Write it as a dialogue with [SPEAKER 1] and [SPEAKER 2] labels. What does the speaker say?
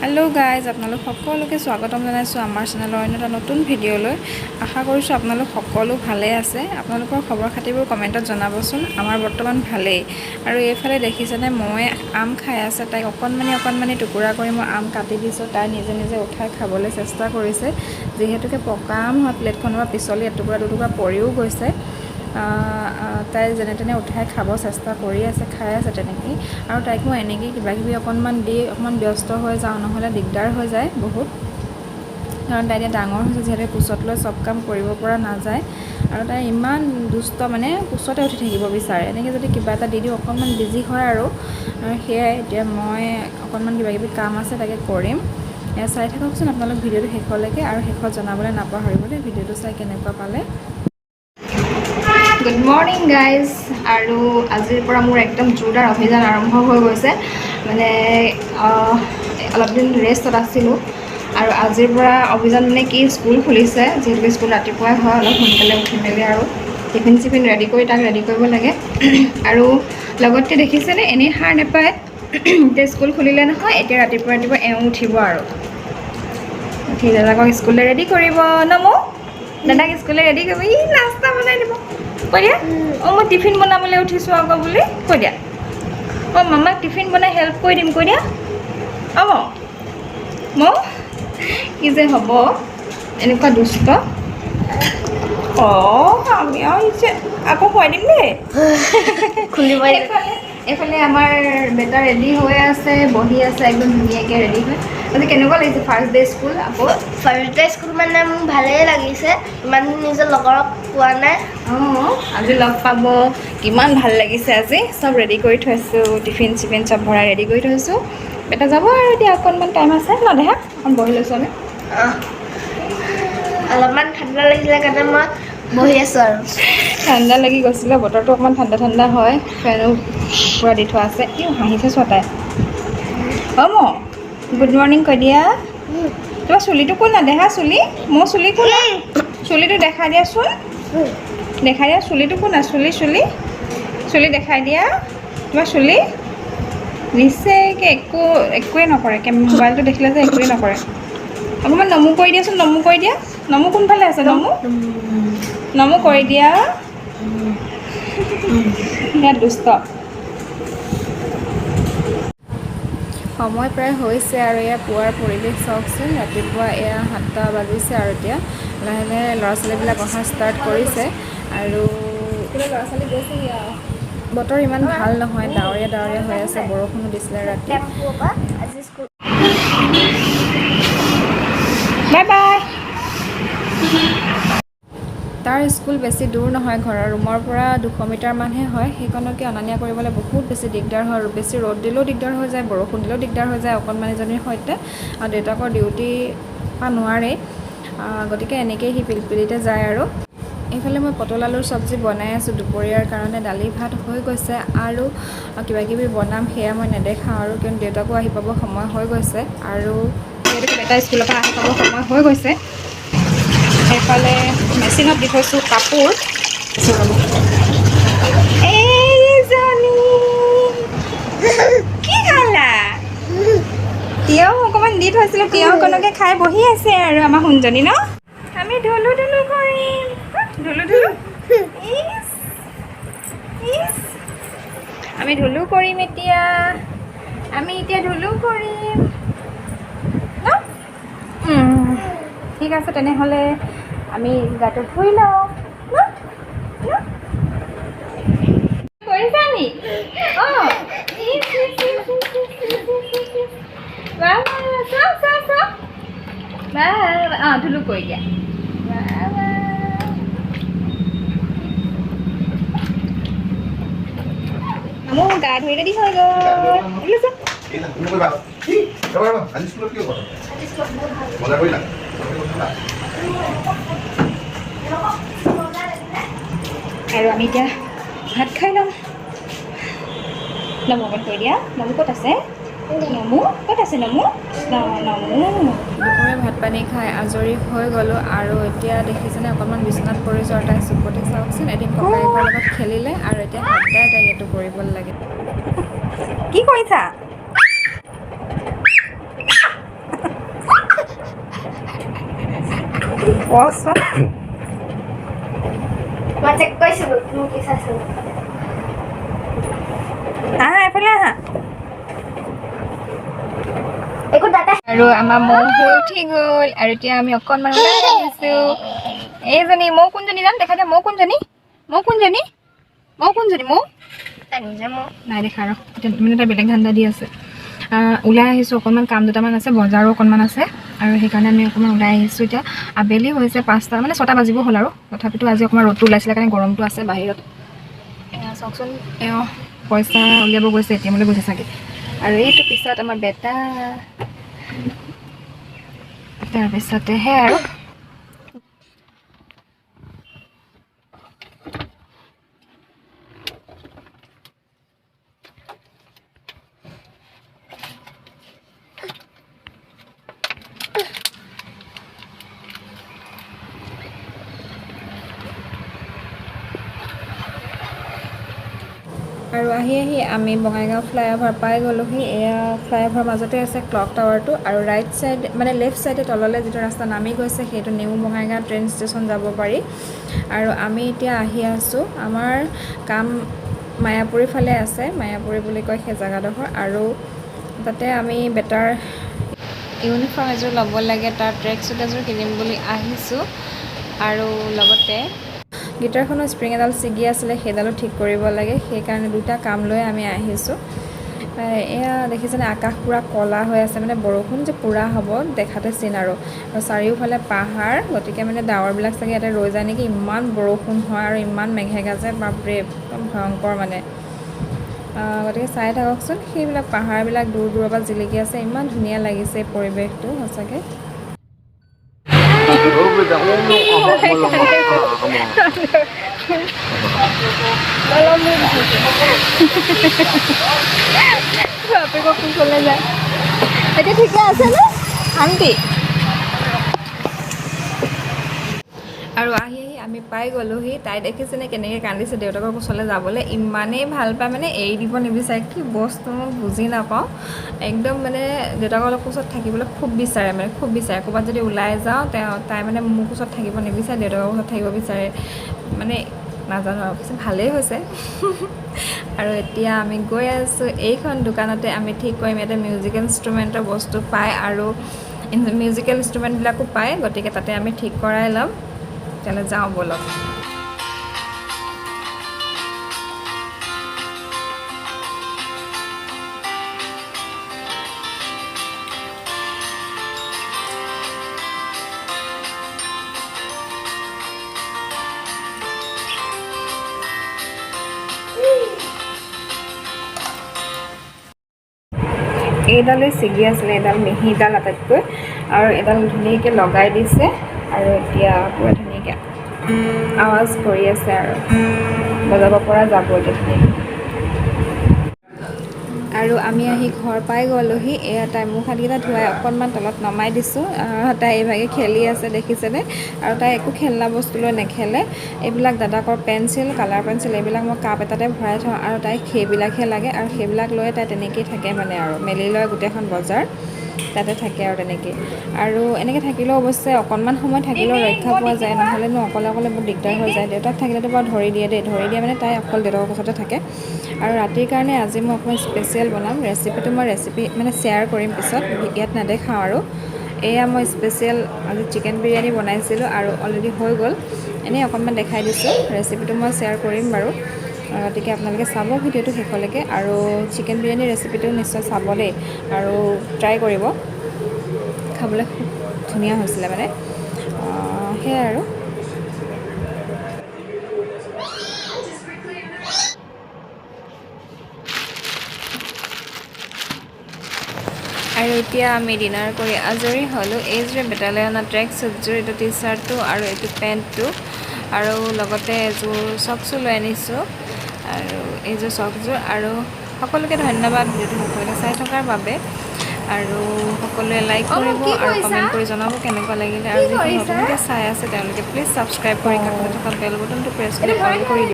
[SPEAKER 1] hello guys আপোনালোক সকলোকে স্বাগতম জনাইছো আমাৰ চেনেলৰ অন্য এটা নতুন ভিডিঅ'লৈ আশা কৰিছো আপোনালোক সকলো ভালে আছে আপোনালোকৰ খবৰ খাতিবোৰ কমেন্টত জনাবচোন আমাৰ বৰ্তমান ভালেই আৰু এইফালে দেখিছেনে মই আম খাই আছে তাই অকনমানি টুকুৰা কৰি মই আম কাটি দিছো তাই নিজে নিজে উঠাই খাবলৈ চেষ্টা কৰিছে যেহেতুকে পকা আম হয় প্লেটখনৰ পৰা পিছলি এটুকুৰা দুটুকুৰা পৰিও গৈছে তাই যেনে তেনে উঠাই খাব চেষ্টা কৰি আছে খাই আছে তেনেকৈ আৰু তাইক মই এনেকৈ কিবা কিবি অকণমান দি অকণমান ব্যস্ত হৈ যাওঁ নহ'লে দিগদাৰ হৈ যায় বহুত কাৰণ তাই এতিয়া ডাঙৰ হৈছে যিহেতু কোচত লৈ চব কাম কৰিব পৰা নাযায় আৰু তাই ইমান দুষ্ট মানে কোচতে উঠি থাকিব বিচাৰে এনেকৈ যদি কিবা এটা দি দিওঁ অকণমান বিজি হয় আৰু সেয়াই এতিয়া মই অকণমান কিবা কিবি কাম আছে তাকে কৰিম চাই থাককচোন আপোনালোক ভিডিঅ'টো শেষলৈকে আৰু শেষত জনাবলৈ নাপাহৰিব দেই ভিডিঅ'টো চাই কেনেকুৱা পালে গুড মৰ্নিং গাইজ আৰু আজিৰ পৰা মোৰ একদম জোৰদাৰ অভিযান আৰম্ভ হৈ গৈছে মানে অলপ দিন ৰেষ্টত আছিলোঁ আৰু আজিৰ পৰা অভিযান মানে কি স্কুল খুলিছে যিহেতু স্কুল ৰাতিপুৱাই হয় অলপ সোনকালে উঠি মেলি আৰু টিফিন চিফিন ৰেডি কৰি তাক ৰেডি কৰিব লাগে আৰু লগতে দেখিছেনে এনেই সাৰ নাপায় এতিয়া স্কুল খুলিলে নহয় এতিয়া ৰাতিপুৱা এওঁ উঠিব আৰু উঠি দাদাকক স্কুললৈ ৰেডি কৰিব নমো দাদাক স্কুললৈ ৰেডি কৰিব ই নাস্তা বনাই দিব কৈ দিয়া মই টিফিন বনাবলৈ উঠিছোঁ আকৌ বুলি কৈ দিয়া মামাক টিফিন বনাই হেল্প কৰি দিম কৈ দিয়া মই কি যে হ'ব এনেকুৱা দুষ্ট আমি আহিছে আকৌ খুৱাই দিম দেই খুলিব এইফালে আমাৰ বেটা ৰেডি হৈ আছে বহি আছে একদম ধুনীয়াকৈ ৰেডি হৈ আজি কেনেকুৱা লাগিছে ফাৰ্ষ্ট ডে স্কুল আকৌ
[SPEAKER 2] ফাৰ্ষ্ট ডে স্কুল মানে মোক ভালেই লাগিছে ইমান নিজৰ লগৰক পোৱা নাই
[SPEAKER 1] আজি লগ পাব কিমান ভাল লাগিছে আজি চব ৰেডি কৰি থৈছোঁ টিফিন চিফিন চব ভৰাই ৰেডি কৰি থৈছোঁ বেটা যাব আৰু এতিয়া অকণমান টাইম আছে ন দেহা অকণ বহি লৈছোঁ আমি
[SPEAKER 2] অলপমান ঠাণ্ডা লাগিছিলে কাৰণে মই বহি আছোঁ আৰু
[SPEAKER 1] ঠাণ্ডা লাগি গৈছিলে বতৰটো অকণমান ঠাণ্ডা হয় ফেনো পূৰা দি থোৱা আছে হাঁহিছে চোৱা তাই গুড মৰ্ণিং কৈ দিয়া তোমাৰ চুলিটো কোন না দেহা চুলি মোৰ চুলি কোন চুলিটো দেখাই দিয়াচোন দেখাই দিয়া চুলিটো কোন না চুলি দেখাই দিয়া তোমাৰ চুলি নিশ্চয়কৈ একোৱে নকৰে মোবাইলটো দেখিলে যে একোৱেই নকৰে অকণমান নমু কৰি দিয়াচোন নমু কৰি দিয়া নমু কোনফালে আছে নমু কৰি দিয়া ইয়াত দুষ্ট সময় প্ৰায় হৈছে আৰু এয়া পুৱাৰ পৰিৱেশ চাওকচোন ৰাতিপুৱা এয়া 7টা বাজিছে আৰু এতিয়া লাহে লাহে ল'ৰা ছোৱালীবিলাক অহা ষ্টাৰ্ট কৰিছে আৰু ল'ৰা ছোৱালী গৈছে বতৰ ইমান ভাল নহয় ডাৱৰীয়া হৈ আছে বৰষুণো দিছিলে ৰাতি বাই বাই তাৰ স্কুল বেছি দূৰ নহয় ঘৰৰ ৰুমৰ পৰা 200 মিটাৰমানহে হয় সেইকণকে অনা নিয়া কৰিবলৈ বহুত বেছি দিগদাৰ হয় আৰু বেছি ৰ'দ দিলেও দিগদাৰ হৈ যায় বৰষুণ দিলেও দিগদাৰ হৈ যায় অকণমানিজনীৰ সৈতে আৰু দেউতাকৰ ডিউটি নোৱাৰেই গতিকে এনেকৈয়ে সি পিলপিলিতে যায় আৰু এইফালে মই পটল আলুৰ চব্জি বনাই আছোঁ দুপৰীয়াৰ কাৰণে দালি ভাত হৈ গৈছে আৰু কিবা কিবি বনাম সেয়া মই নেদেখাওঁ আৰু কিয়নো দেউতাকো আহি পাব সময় হৈ গৈছে আৰু যিহেতুকে বেটা স্কুলৰ পৰা আহি পাব সময় হৈ গৈছে এইফালে মেচিনত দি থৈছোঁ কাপোৰ কি খালা তিয়ঁহ অকণমান দি থৈছিলোঁ তিয়ঁহকণকে খাই বহি আছে আৰু আমাৰ সোণজনী ন আমি ধুলু কৰিম আমি ধুলু কৰিম এতিয়া ধুলু কৰিম ন ঠিক আছে তেনেহ'লে আমি গাটো ধুই লওঁ কৰিছা নি ধুলু কৰি দিয়া মোৰ গা ধুই ৰেডি হৈ গ'ল আৰু আমি এতিয়া ভাত খাই ল'ম নমু অকণ কৈ দিয়া নমু ক'ত আছে দুপৰীয়া ভাত পানী খাই আজৰি হৈ গ'লোঁ আৰু এতিয়া দেখিছেনে অকণমান বিচনাত পৰিছোঁ আৰু তাই চকুতে চাওকচোন এদিন ককায়েকৰ লগত খেলিলে আৰু এতিয়া সদায় তাই এইটো কৰিব লাগে কি কৰিছা কচোন
[SPEAKER 2] মই চেক কৰিছিলোঁ তুমি কি চাইছিলো
[SPEAKER 1] আহা এফালে আহা
[SPEAKER 2] একো দাদা
[SPEAKER 1] আৰু আমাৰ মৌ শুই উঠি গ'ল আৰু এতিয়া আমি অকণমান ওলাই আহিছোঁ এইজনী মৌ কোনজনী জান দেখা দে মৌ কোনজনী মৌ কোনজনী মৌ কোনজনী মৌ
[SPEAKER 2] নিজে মোৰ
[SPEAKER 1] নাই দেখা আৰু এতিয়া মানে এটা বেলেগ ধান্দা দি আছে ওলাই আহিছোঁ অকণমান কাম দুটামান আছে বজাৰো অকণমান আছে আৰু সেইকাৰণে আমি অকণমান ওলাই আহিছোঁ এতিয়া আবেলি হৈছে 5টা মানে 6টা বাজিব হ'ল আৰু তথাপিতো আজি অকণমান ৰ'দটো ওলাইছিলে কাৰণে গৰমটো আছে বাহিৰত চাওকচোন এওঁ পইচা উলিয়াব গৈছে এটিএমলৈ গৈছে চাগে আৰু এইটো পিছত আমাৰ বেটা তাৰপিছতেহে আৰু আৰু আহি আমি বঙাইগাঁও ফ্লাইঅভাৰ পাই গ'লোহি এয়া ফ্লাইঅভাৰৰ মাজতে আছে ক্লক টাৱাৰটো আৰু ৰাইট চাইড মানে লেফ্ট চাইডে তললৈ যিটো ৰাস্তা নামি গৈছে সেইটো নিউ বঙাইগাঁও ট্ৰেইন ষ্টেচন যাব পাৰি আৰু আমি এতিয়া আহি আছোঁ আমাৰ কাম মায়াপুৰী ফালে আছে মায়াপুৰী বুলি কয় সেই জেগাডোখৰ আৰু তাতে আমি বেটাৰ ইউনিফৰ্ম এযোৰ ল'ব লাগে তাৰ ট্ৰেক শ্বুট এযোৰ কিনিম বুলি আহিছোঁ আৰু লগতে গিটাৰখনৰ স্প্ৰিং এডাল ছিগি আছিলে সেইডালো ঠিক কৰিব লাগে সেইকাৰণে দুটা কাম লৈ আমি আহিছোঁ এয়া দেখিছেনে আকাশ পূৰা ক'লা হৈ আছে মানে বৰষুণ যে পূৰা হ'ব দেখাতে চিন আৰু চাৰিওফালে পাহাৰ গতিকে মানে ডাৱৰবিলাক চাগে ইয়াতে ৰৈ যায় নেকি ইমান বৰষুণ হয় আৰু ইমান মেঘে গাজে বাপৰে একদম ভয়ংকৰ মানে গতিকে চাই থাককচোন সেইবিলাক পাহাৰবিলাক দূৰ দূৰৰ পৰা জিলিকি আছে ইমান ধুনীয়া লাগিছে এই পৰিৱেশটো সঁচাকৈ বাপেক কোনফালে যায় এতিয়া ঠিকে আছে নে আন্টি আৰু আহি আমি পাই গ'লোহি তাই দেখিছেনে কেনেকৈ কান্দিছে দেউতাকৰ কোচলৈ যাবলৈ ইমানেই ভাল পায় মানে এৰি দিব নিবিচাৰে কি বস্তু মই বুজি নাপাওঁ একদম মানে দেউতাকৰ কোচত থাকিবলৈ খুব বিচাৰে মানে খুব বিচাৰে ক'ৰবাত যদি ওলাই যাওঁ তাই মানে মোৰ কোচত থাকিব নিবিচাৰে দেউতাকৰ কোচত থাকিব বিচাৰে মানে নাজানো আৰু পিছত ভালেই হৈছে আৰু এতিয়া আমি গৈ আছোঁ এইখন দোকানতে আমি ঠিক কৰিম ইয়াতে মিউজিকেল ইনষ্ট্ৰুমেণ্টৰ বস্তু পায় আৰু মিউজিকেল ইনষ্ট্ৰুমেণ্টবিলাকো পায় গতিকে তাতে আমি ঠিক কৰাই ল'ম তেতিয়াহ'লে যাওঁ ব'লক এইডালেই ছিগি আছিলে এডাল মিহিডাল আটাইতকৈ আৰু এডাল ধুনীয়াকৈ লগাই দিছে আৰু এতিয়া পূৰা ধুনীয়াকৈ আৱাজ কৰি আছে আৰু বজাব পৰা যাব এতিয়া ধুনীয়াকৈ আৰু আমি আহি ঘৰ পাই গ'লোহি এয়া তাই মুখ হাতকেইটা ধুৱাই অকণমান তলত নমাই দিছোঁ তাই এইভাগে খেলি আছে দেখিছেনে আৰু তাই একো খেলনা বস্তু লৈ নেখেলে এইবিলাক দাদাকৰ পেঞ্চিল কালাৰ পেঞ্চিল এইবিলাক মই কাপ এটাতে ভৰাই থওঁ আৰু তাইক সেইবিলাকহে লাগে আৰু সেইবিলাক লৈ তাই তেনেকৈয়ে থাকে মানে আৰু মেলি লয় গোটেইখন বজাৰ তাতে থাকে আৰু তেনেকৈ আৰু এনেকৈ থাকিলেও অৱশ্যে অকণমান সময় থাকিলেও ৰক্ষা পোৱা যায় নহ'লেনো অকলে অকলে বহুত দিগদাৰ হৈ যায় দেউতাক থাকিলেতো বাৰু ধৰি দিয়ে ধৰি দিয়ে মানে তাই অকল দেউতাকৰ কোচতে থাকে আৰু ৰাতিৰ কাৰণে আজি মই অকণমান স্পেচিয়েল বনাম ৰেচিপিটো মই মানে শ্বেয়াৰ কৰিম পিছত ইয়াত নেদেখাওঁ আৰু এয়া মই স্পেচিয়েল আজি চিকেন বিৰিয়ানী বনাইছিলোঁ আৰু অলৰেডি হৈ গ'ল এনেই অকণমান দেখাই দিছোঁ ৰেচিপিটো মই শ্বেয়াৰ কৰিম বাৰু গতিকে আপোনালোকে চাব ভিডিঅ'টো শেষলৈকে আৰু চিকেন বিৰিয়ানীৰ ৰেচিপিটো নিশ্চয় চাব দেই আৰু ট্ৰাই কৰিব খাবলৈ খুব ধুনীয়া হৈছিলে মানে সেয়াই আৰু এতিয়া আমি ডিনাৰ কৰি আজৰি হ'লোঁ এইযোৰে বেটালিয়নৰ ট্ৰেক শ্বুটযোৰ এইটো টি চাৰ্টটো আৰু এইটো পেণ্টটো আৰু লগতে এযোৰ চকছো লৈ আনিছোঁ আৰু এইযোৰ চকযোৰ আৰু সকলোকে ধন্যবাদ ভিডিঅ'টো সকলোকে চাই থকাৰ বাবে আৰু সকলোৱে লাইক কৰিব আৰু কমেণ্ট কৰি জনাব কেনেকুৱা লাগিলে আৰু যিখিনি নতুনকৈ চাই আছে তেওঁলোকে প্লিজ ছাবস্ক্ৰাইব কৰি কাষতে থকা বেল বটনটো প্ৰেছ কৰি অল কৰি দিব